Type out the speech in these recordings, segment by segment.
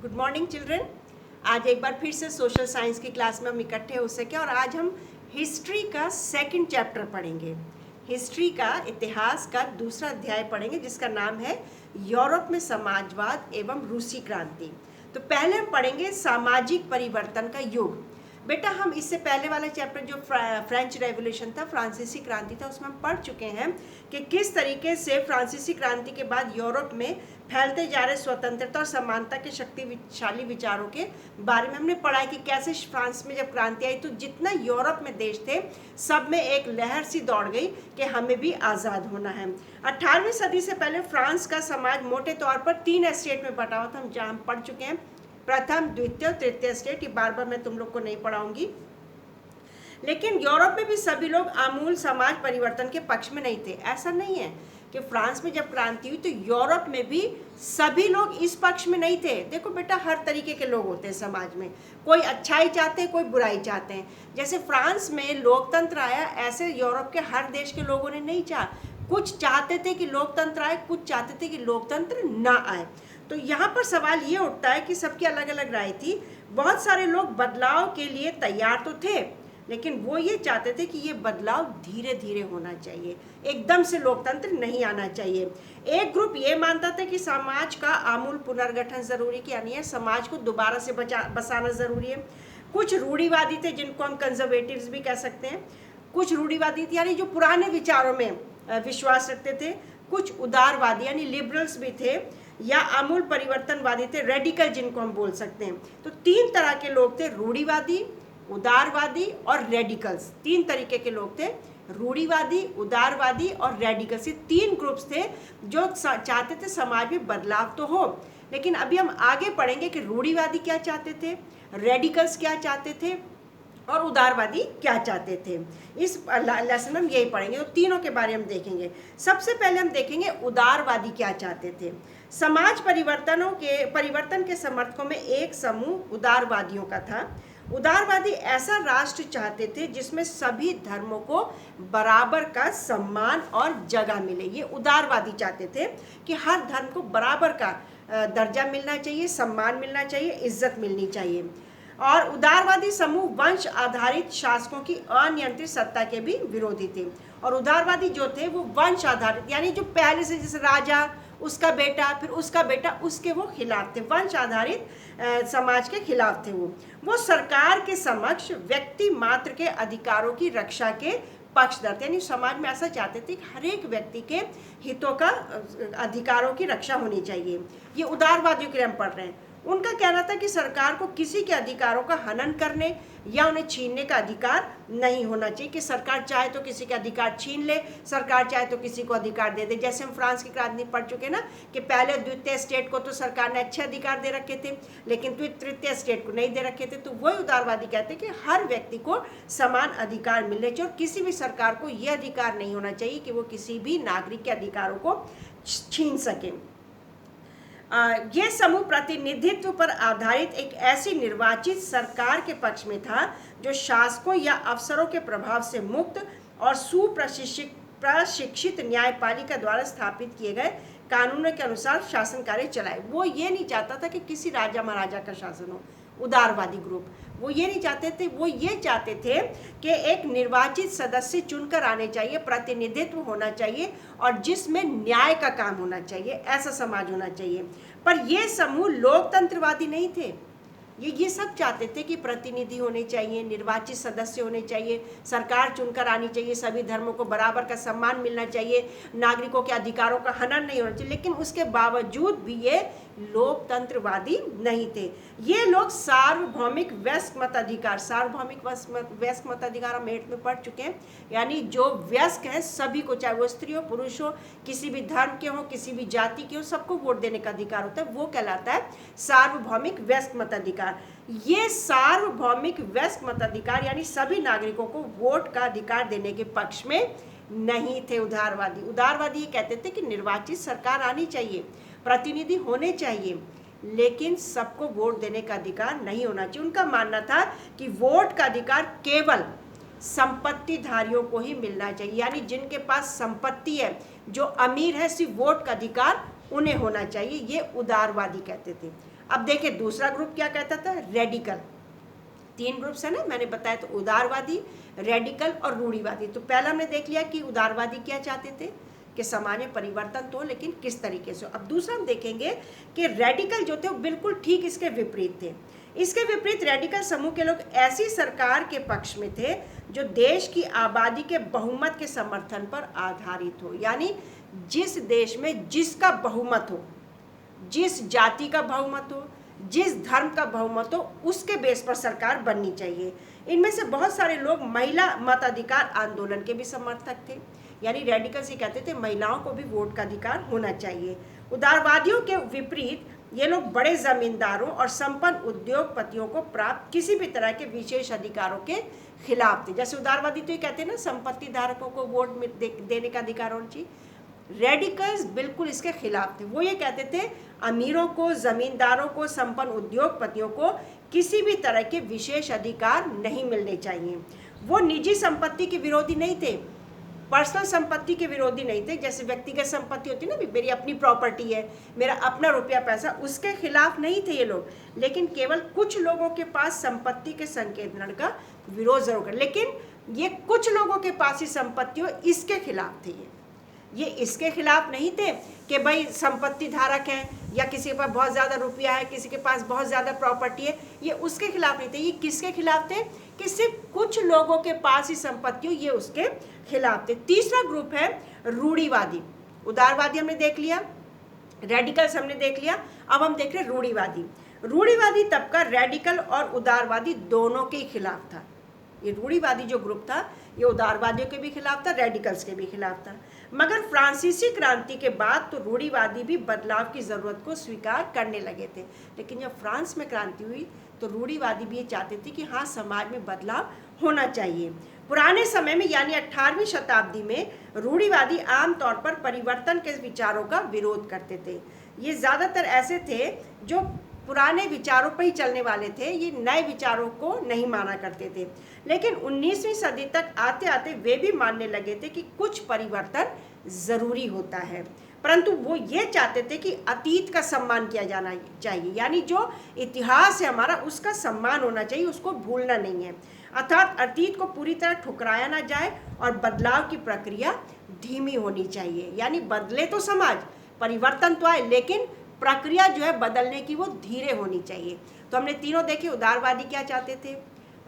Good morning children. आज एक बार फिर से सोशल साइंस की क्लास में हम इकट्ठे हो सके और आज हम हिस्ट्री का सेकंड चैप्टर पढ़ेंगे। हिस्ट्री का इतिहास का दूसरा अध्याय पढ़ेंगे जिसका नाम है यूरोप में समाजवाद एवं रूसी क्रांति। तो पहले हम पढ़ेंगे सामाजिक परिवर्तन का युग। बेटा हम इससे पहले वाला चैप्टर जो फ्रेंच रेवोल्यूशन था, फ्रांसीसी क्रांति था, उसमें हम पढ़ चुके हैं कि किस तरीके से फ्रांसीसी क्रांति के बाद यूरोप में फैलते जा रहे स्वतंत्रता और समानता के शक्तिशाली विचारों के बारे में हमने पढ़ा है कि कैसे फ्रांस में जब क्रांति आई तो जितना यूरोप में देश थे सब में एक लहर सी दौड़ गई कि हमें भी आज़ाद होना है। 18वीं सदी से पहले फ्रांस का समाज मोटे तौर पर 3 एस्टेट में बटा हुआ था। हम जहाँ पढ़ चुके हैं प्रथम, द्वितीय और तृतीय स्टेट, ये बार बार मैं तुम लोग को नहीं पढ़ाऊंगी। लेकिन यूरोप में भी सभी लोग आमूल समाज परिवर्तन के पक्ष में नहीं थे। ऐसा नहीं है कि फ्रांस में जब क्रांति हुई तो यूरोप में भी सभी लोग इस पक्ष में नहीं थे। देखो बेटा, हर तरीके के लोग होते हैं समाज में, कोई अच्छाई चाहते हैं, कोई बुराई चाहते हैं। जैसे फ्रांस में लोकतंत्र आया, ऐसे यूरोप के हर देश के लोगों ने नहीं चाहा। कुछ चाहते थे कि लोकतंत्र आए, कुछ चाहते थे कि लोकतंत्र ना आए। तो यहाँ पर सवाल ये उठता है कि सबकी अलग अलग राय थी। बहुत सारे लोग बदलाव के लिए तैयार तो थे, लेकिन वो ये चाहते थे कि ये बदलाव धीरे धीरे होना चाहिए, एकदम से लोकतंत्र नहीं आना चाहिए। एक ग्रुप ये मानता था कि समाज का आमूल पुनर्गठन जरूरी, यानी समाज को दोबारा से बसाना जरूरी है। कुछ रूढ़िवादी थे जिनको हम कंजर्वेटिव्स भी कह सकते हैं। कुछ रूढ़िवादी थे यानी जो पुराने विचारों में विश्वास रखते थे। कुछ उदारवादी यानी लिबरल्स भी थे, या आमूल परिवर्तनवादी थे, रेडिकल जिनको हम बोल सकते हैं। तो 3 तरह के लोग थे, रूढ़िवादी, उदारवादी और रेडिकल्स। 3 तरीके के लोग थे, रूढ़िवादी, उदारवादी और रेडिकल्स। ये 3 ग्रुप्स थे जो चाहते थे समाज में बदलाव तो हो। लेकिन अभी हम आगे पढ़ेंगे कि रूढ़िवादी क्या चाहते थे, रेडिकल्स क्या चाहते थे और उदारवादी क्या चाहते थे। इस लेसन में हम यही पढ़ेंगे, तो तीनों के बारे में हम देखेंगे। सबसे पहले हम देखेंगे उदारवादी क्या चाहते थे। समाज परिवर्तन के समर्थकों में एक समूह उदारवादियों का था। उदारवादी ऐसा राष्ट्र चाहते थे जिसमें सभी धर्मों को बराबर का सम्मान और जगह मिले। ये उदारवादी चाहते थे कि हर धर्म को बराबर का दर्जा मिलना चाहिए, सम्मान मिलना चाहिए, इज्जत मिलनी चाहिए। और उदारवादी समूह वंश आधारित शासकों की अनियंत्रित सत्ता के भी विरोधी थे। और उदारवादी जो थे वो वंश आधारित यानी जो पहले से जैसे राजा, उसका बेटा, फिर उसका बेटा, उसके वो खिलाफ थे। वंश आधारित समाज के खिलाफ थे। वो सरकार के समक्ष व्यक्ति मात्र के अधिकारों की रक्षा के पक्षधर थे। यानी समाज में ऐसा चाहते थे कि हर एक व्यक्ति के हितों का, अधिकारों की रक्षा होनी चाहिए। ये उदारवादियों के लिए हम पढ़ रहे हैं। उनका कहना था कि सरकार को किसी के अधिकारों का हनन करने या उन्हें छीनने का अधिकार नहीं होना चाहिए, कि सरकार चाहे तो किसी का अधिकार छीन ले, सरकार चाहे तो किसी को अधिकार दे दे। जैसे हम फ्रांस की क्रांति पढ़ चुके ना कि पहले द्वितीय स्टेट को तो सरकार ने अच्छे अधिकार दे रखे थे, लेकिन तृतीय स्टेट को नहीं दे रखे थे। तो वही उदारवादी कहते कि हर व्यक्ति को समान अधिकार मिलने चाहिए और किसी भी सरकार को यह अधिकार नहीं होना चाहिए कि वो किसी भी नागरिक के अधिकारों को छीन सके। यह समूह प्रतिनिधित्व पर आधारित एक ऐसी निर्वाचित सरकार के पक्ष में था जो शासकों या अफसरों के प्रभाव से मुक्त और प्रशिक्षित न्यायपालिका द्वारा स्थापित किए गए कानूनों के अनुसार शासन कार्य चलाए। वो ये नहीं चाहता था कि किसी राजा महाराजा का शासन हो। उदारवादी ग्रुप वो ये नहीं चाहते थे। वो ये चाहते थे कि एक निर्वाचित सदस्य चुनकर आने चाहिए, प्रतिनिधित्व होना चाहिए और जिसमें न्याय का काम होना चाहिए, ऐसा समाज होना चाहिए। पर ये समूह लोकतंत्रवादी नहीं थे। ये सब चाहते थे कि प्रतिनिधि होने चाहिए, निर्वाचित सदस्य होने चाहिए, सरकार चुनकर आनी चाहिए, सभी धर्मों को बराबर का सम्मान मिलना चाहिए, नागरिकों के अधिकारों का हनन नहीं होना चाहिए। लेकिन उसके बावजूद भी ये लोकतंत्रवादी नहीं थे। ये लोग सार्वभौमिक वयस्क मताधिकार, सार्वभौमिक वयस्क मताधिकार हम 8 में पढ़ चुके हैं। यानी जो वयस्क हैं सभी को, चाहे वो स्त्री हो, पुरुष हो, किसी भी धर्म के हो, किसी भी जाति के हो, सबको वोट देने का अधिकार होता है। वो कहलाता है सार्वभौमिक वयस्क मताधिकार। ये सार्वभौमिक वयस्क मताधिकार यानी सभी नागरिकों को वोट का अधिकार देने के पक्ष में नहीं थे उदारवादी। उदारवादी ये कहते थे कि निर्वाचित सरकार आनी चाहिए, प्रतिनिधि होने चाहिए, लेकिन सबको वोट देने का अधिकार नहीं होना चाहिए। उनका मानना था कि वोट का अधिकार केवल संपत्तिधारियों को ही मिलना चाहिए, यानी जिनके पास संपत्ति है, जो अमीर है, सिर्फ वोट का अधिकार उन्हें होना चाहिए। ये उदारवादी कहते थे। अब देखिए दूसरा ग्रुप क्या कहता था, रेडिकल। 3 ग्रुप्स है ना, मैंने बताया, तो उदारवादी, रेडिकल और रूढ़िवादी। तो पहला हमने देख लिया कि उदारवादी क्या चाहते थे कि समाज में परिवर्तन तो, लेकिन किस तरीके से। अब दूसरा हम देखेंगे कि रेडिकल जो थे वो बिल्कुल ठीक इसके विपरीत थे। इसके विपरीत रेडिकल समूह के लोग ऐसी सरकार के पक्ष में थे जो देश की आबादी के बहुमत के समर्थन पर आधारित हो, यानी जिस देश में जिसका बहुमत हो, जिस जाति का बहुमत हो, जिस धर्म का बहुमत हो, उसके बेस पर सरकार बननी चाहिए। इनमें से बहुत सारे लोग महिला मताधिकार आंदोलन के भी समर्थक थे, यानी रेडिकल्स ये कहते थे महिलाओं को भी वोट का अधिकार होना चाहिए। उदारवादियों के विपरीत ये लोग बड़े जमींदारों और संपन्न उद्योगपतियों को प्राप्त किसी भी तरह के विशेष अधिकारों के खिलाफ थे। जैसे उदारवादी तो ये कहते हैं ना संपत्ति धारकों को वोट देने का अधिकार होना चाहिए, रेडिकल्स बिल्कुल इसके खिलाफ थे। वो ये कहते थे अमीरों को, जमींदारों को, संपन्न उद्योगपतियों को किसी भी तरह के विशेष अधिकार नहीं मिलने चाहिए। वो निजी संपत्ति के विरोधी नहीं थे, पर्सनल संपत्ति के विरोधी नहीं थे, जैसे व्यक्तिगत संपत्ति होती है ना, मेरी अपनी प्रॉपर्टी है, मेरा अपना रुपया पैसा, उसके खिलाफ नहीं थे ये लोग, लेकिन केवल कुछ लोगों के पास संपत्ति के संकेंद्रण का विरोध जरूर कर, लेकिन ये कुछ लोगों के पास ही संपत्ति हो, इसके खिलाफ थे। ये इसके खिलाफ नहीं थे कि भाई संपत्ति धारक है या किसी के पास बहुत ज़्यादा रुपया है, किसी के पास बहुत ज़्यादा प्रॉपर्टी है, ये उसके खिलाफ नहीं थे। ये किसके खिलाफ थे कि सिर्फ कुछ लोगों के पास ही संपत्ति हो, ये उसके खिलाफ थे। तीसरा ग्रुप है रूढ़िवादी। उदारवादी हमने देख लिया, रेडिकल्स हमने देख लिया, अब हम देख रहे हैं रूढ़िवादी। रूढ़िवादी तबका रेडिकल और उदारवादी दोनों के खिलाफ था। ये रूढ़िवादी जो ग्रुप था ये उदारवादियों के भी खिलाफ था, रेडिकल्स के भी खिलाफ था। मगर फ्रांसीसी क्रांति के बाद तो रूढ़िवादी भी बदलाव की ज़रूरत को स्वीकार करने लगे थे। लेकिन जब फ्रांस में क्रांति हुई तो रूढ़िवादी भी ये चाहते थे कि हाँ, समाज में बदलाव होना चाहिए। पुराने समय में यानी 18वीं शताब्दी में रूढ़िवादी आमतौर पर परिवर्तन के विचारों का विरोध करते थे। ये ज़्यादातर ऐसे थे जो पुराने विचारों पर ही चलने वाले थे, ये नए विचारों को नहीं माना करते थे। लेकिन 19वीं सदी तक आते आते वे भी मानने लगे थे कि कुछ परिवर्तन ज़रूरी होता है, परंतु वो ये चाहते थे कि अतीत का सम्मान किया जाना चाहिए, यानी जो इतिहास है हमारा उसका सम्मान होना चाहिए, उसको भूलना नहीं है। अर्थात अतीत को पूरी तरह ठुकराया ना जाए और बदलाव की प्रक्रिया धीमी होनी चाहिए, यानी बदले तो समाज, परिवर्तन तो आए, लेकिन प्रक्रिया जो है बदलने की वो धीरे होनी चाहिए। तो हमने तीनों देखे, उदारवादी क्या चाहते थे,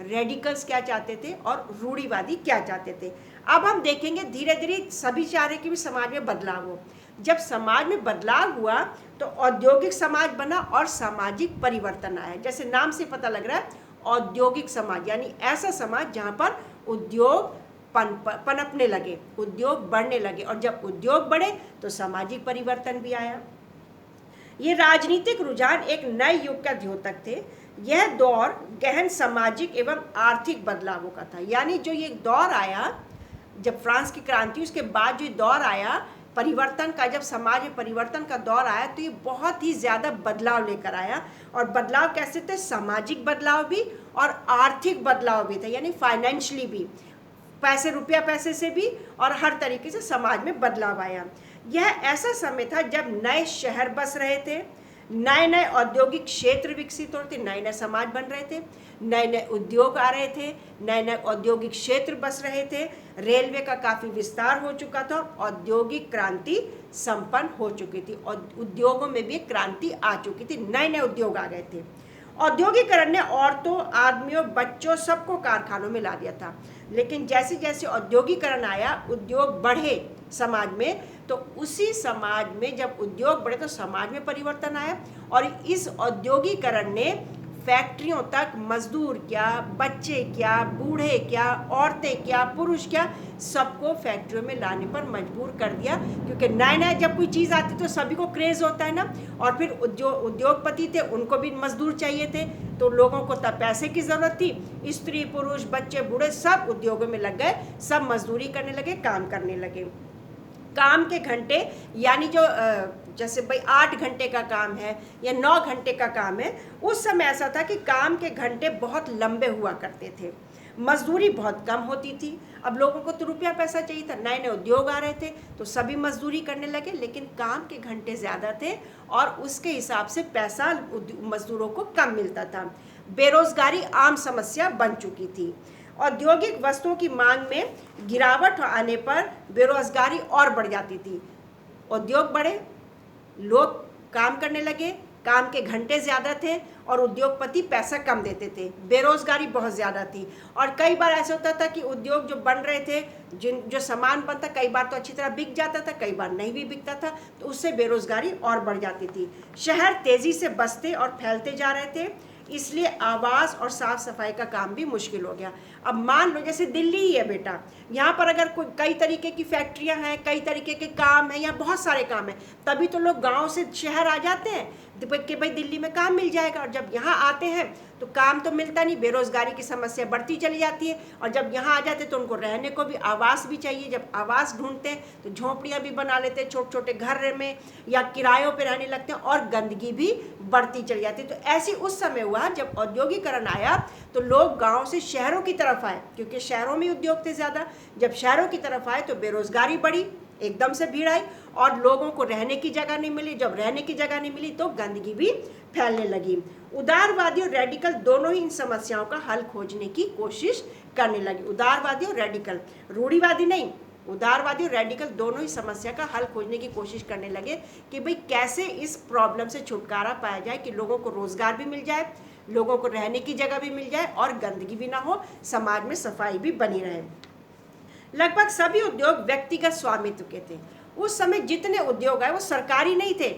रेडिकल्स क्या चाहते थे और रूढ़िवादी क्या चाहते थे। अब हम देखेंगे धीरे धीरे सभी चाह रहे कि भी समाज में बदलाव हो। जब समाज में बदलाव हुआ तो औद्योगिक समाज बना और सामाजिक परिवर्तन आया। जैसे नाम से पता लग रहा है, औद्योगिक समाज यानी ऐसा समाज जहाँ पर उद्योग पनपने लगे, उद्योग बढ़ने लगे, और जब उद्योग बढ़े तो सामाजिक परिवर्तन भी आया। ये राजनीतिक रुझान एक नए युग का द्योतक थे। यह दौर गहन सामाजिक एवं आर्थिक बदलावों का था, यानी जो ये दौर आया जब फ्रांस की क्रांति, उसके बाद जो दौर आया परिवर्तन का, जब समाज में परिवर्तन का दौर आया तो ये बहुत ही ज़्यादा बदलाव लेकर आया। और बदलाव कैसे थे, सामाजिक बदलाव भी और आर्थिक बदलाव भी था, यानी फाइनेंशियली भी, पैसे रुपया पैसे से भी, और हर तरीके से समाज में बदलाव आया। यह ऐसा समय था जब नए शहर बस रहे थे, नए नए औद्योगिक क्षेत्र विकसित हो रहे थे, नए नए समाज बन रहे थे, नए नए उद्योग आ रहे थे, नए नए औद्योगिक क्षेत्र बस रहे थे, रेलवे का काफ़ी विस्तार हो चुका था, औद्योगिक क्रांति संपन्न हो चुकी थी, और उद्योगों में भी क्रांति आ चुकी थी, नए नए उद्योग आ गए थे। औद्योगिकरण ने औरतों, आदमियों, बच्चों सबको कारखानों में ला दिया था। लेकिन जैसे जैसे औद्योगिकरण आया, उद्योग बढ़े समाज में, तो उसी समाज में जब उद्योग बढ़े तो समाज में परिवर्तन आया। और इस औद्योगिकरण ने फैक्ट्रियों तक मजदूर क्या, बच्चे क्या, बूढ़े क्या, औरतें क्या, पुरुष क्या, सबको फैक्ट्रियों में लाने पर मजबूर कर दिया, क्योंकि नए नए जब कोई चीज़ आती तो सभी को क्रेज़ होता है ना। और फिर जो उद्योगपति थे उनको भी मजदूर चाहिए थे, तो लोगों को तब पैसे की ज़रूरत थी। स्त्री पुरुष बच्चे बूढ़े सब उद्योगों में लग गए, सब मजदूरी करने लगे, काम करने लगे। काम के घंटे यानी जो जैसे भाई 8 घंटे का काम है या 9 घंटे का काम है, उस समय ऐसा था कि काम के घंटे बहुत लंबे हुआ करते थे। मजदूरी बहुत कम होती थी। अब लोगों को तो रुपया पैसा चाहिए था, नए नए उद्योग आ रहे थे तो सभी मजदूरी करने लगे, लेकिन काम के घंटे ज़्यादा थे और उसके हिसाब से पैसा मजदूरों को कम मिलता था। बेरोजगारी आम समस्या बन चुकी थी। औद्योगिक वस्तुओं की मांग में गिरावट आने पर बेरोजगारी और बढ़ जाती थी। उद्योग बढ़े, लोग काम करने लगे, काम के घंटे ज़्यादा थे और उद्योगपति पैसा कम देते थे, बेरोजगारी बहुत ज़्यादा थी। और कई बार ऐसा होता था कि उद्योग जो बन रहे थे, जो सामान बनता कई बार तो अच्छी तरह बिक जाता था, कई बार नहीं भी बिकता था, तो उससे बेरोजगारी और बढ़ जाती थी। शहर तेज़ी से बसते और फैलते जा रहे थे, इसलिए आवास और साफ सफाई का काम भी मुश्किल हो गया। अब मान लो जैसे दिल्ली ही है बेटा, यहाँ पर अगर कोई कई तरीके की फैक्ट्रियाँ हैं, कई तरीके के काम हैं, यहाँ बहुत सारे काम हैं, तभी तो लोग गांव से शहर आ जाते हैं कि भाई दिल्ली में काम मिल जाएगा। और जब यहाँ आते हैं तो काम तो मिलता नहीं, बेरोजगारी की समस्या बढ़ती चली जाती है। और जब यहाँ आ जाते हैं तो उनको रहने को भी आवास भी चाहिए। जब आवास ढूंढते हैं तो झोंपड़ियाँ भी बना लेते हैं छोटे छोटे घर में, या किरायों पे रहने लगते हैं और गंदगी भी बढ़ती चली जाती है। तो ऐसी उस समय हुआ जब औद्योगिकरण आया तो लोग गाँव से शहरों की तरफ आए, क्योंकि शहरों में उद्योग थे ज़्यादा। जब शहरों की तरफ आए तो बेरोजगारी बढ़ी, एकदम से भीड़ आई और लोगों को रहने की जगह नहीं मिली। जब रहने की जगह नहीं मिली तो गंदगी भी फैलने लगी। उदारवादी और रेडिकल दोनों ही इन समस्याओं का हल खोजने की कोशिश करने लगे। उदारवादी और रेडिकल, रूढ़िवादी नहीं, उदारवादी और रेडिकल दोनों ही समस्या का हल खोजने की कोशिश करने लगे कि भाई कैसे इस प्रॉब्लम से छुटकारा पाया जाए कि लोगों को रोजगार भी मिल जाए, लोगों को रहने की जगह भी मिल जाए और गंदगी भी ना हो, समाज में सफाई भी बनी रहे। लगभग सभी उद्योग व्यक्तिगत स्वामित्व के थे। उस समय जितने उद्योग आए वो सरकारी नहीं थे,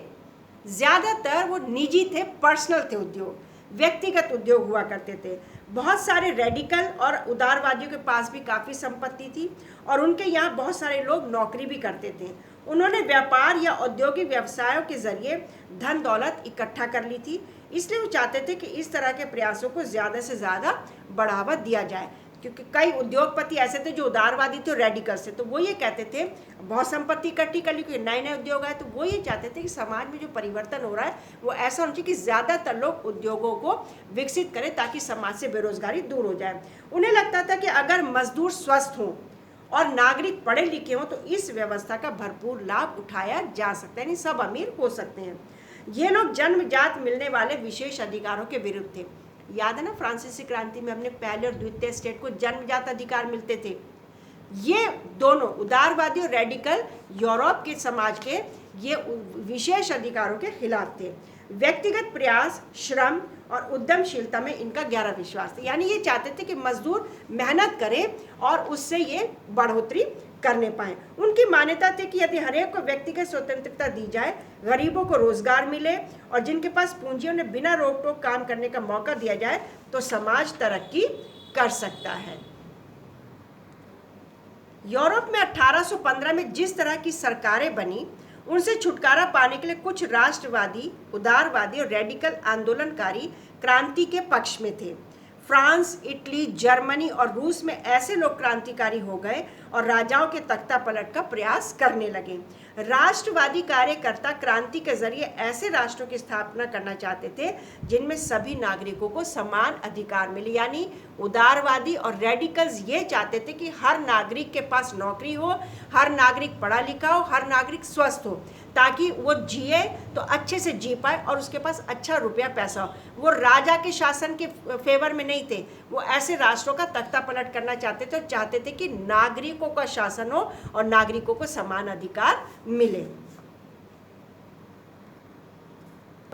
ज़्यादातर वो निजी थे, पर्सनल थे उद्योग, व्यक्तिगत उद्योग हुआ करते थे। बहुत सारे रेडिकल और उदारवादियों के पास भी काफ़ी संपत्ति थी और उनके यहाँ बहुत सारे लोग नौकरी भी करते थे। उन्होंने व्यापार या औद्योगिक व्यवसायों के जरिए धन दौलत इकट्ठा कर ली थी, इसलिए वो चाहते थे कि इस तरह के प्रयासों को ज़्यादा से ज़्यादा बढ़ावा दिया जाए। क्योंकि कई उद्योगपति ऐसे थे जो उदारवादी थे, रेडिकल से, तो वो ये कहते थे बहुत संपत्ति इकट्ठी कर ली, क्योंकि नए नए उद्योग आए, तो वो ये चाहते थे कि समाज में जो परिवर्तन हो रहा है वो ऐसा होना चाहिए कि ज़्यादातर लोग उद्योगों को विकसित करें ताकि समाज से बेरोजगारी दूर हो जाए। उन्हें लगता था कि अगर मजदूर स्वस्थ हों और नागरिक पढ़े लिखे हों तो इस व्यवस्था का भरपूर लाभ उठाया जा सकता है, यानी सब अमीर हो सकते हैं। ये लोग जन्मजात मिलने वाले विशेष अधिकारों के विरुद्ध थे। याद है ना, फ्रांसीसी क्रांति में हमने पहले और द्वितीय स्टेट को जन्मजात अधिकार मिलते थे। ये दोनों उदारवादी और रेडिकल यूरोप के समाज के ये विशेष अधिकारों के खिलाफ थे। व्यक्तिगत प्रयास, श्रम और उद्यमशीलता में इनका गहरा विश्वास था, यानी ये चाहते थे कि मजदूर मेहनत करें और उससे ये बढ़ोतरी करने पाएं। उनकी मान्यता थी कि यदि हरेक को व्यक्तिगत स्वतंत्रता दी जाए, गरीबों को रोजगार मिले और जिनके पास पूंजी उन्हें बिना रोक टोक काम करने का मौका दिया जाए तो समाज तरक्की कर सकता है। यूरोप में 1815 में जिस तरह की सरकारें बनी उनसे छुटकारा पाने के लिए कुछ राष्ट्रवादी, उदारवादी और रेडिकल आंदोलनकारी क्रांति के पक्ष में थे। फ्रांस, इटली, जर्मनी और रूस में ऐसे लोग क्रांतिकारी हो गए और राजाओं के तख्ता पलट का प्रयास करने लगे। राष्ट्रवादी कार्यकर्ता क्रांति के जरिए ऐसे राष्ट्रों की स्थापना करना चाहते थे जिनमें सभी नागरिकों को समान अधिकार मिले, यानी उदारवादी और रेडिकल्स ये चाहते थे कि हर नागरिक के पास नौकरी हो, हर नागरिक पढ़ा लिखा हो, हर नागरिक स्वस्थ हो, ताकि वो जिए तो अच्छे से जी पाए और उसके पास अच्छा रुपया पैसा हो। वो राजा के शासन के फेवर में नहीं थे, वो ऐसे राष्ट्रों का तख्ता पलट करना चाहते थे और चाहते थे कि नागरिकों का शासन हो और नागरिकों को समान अधिकार मिले।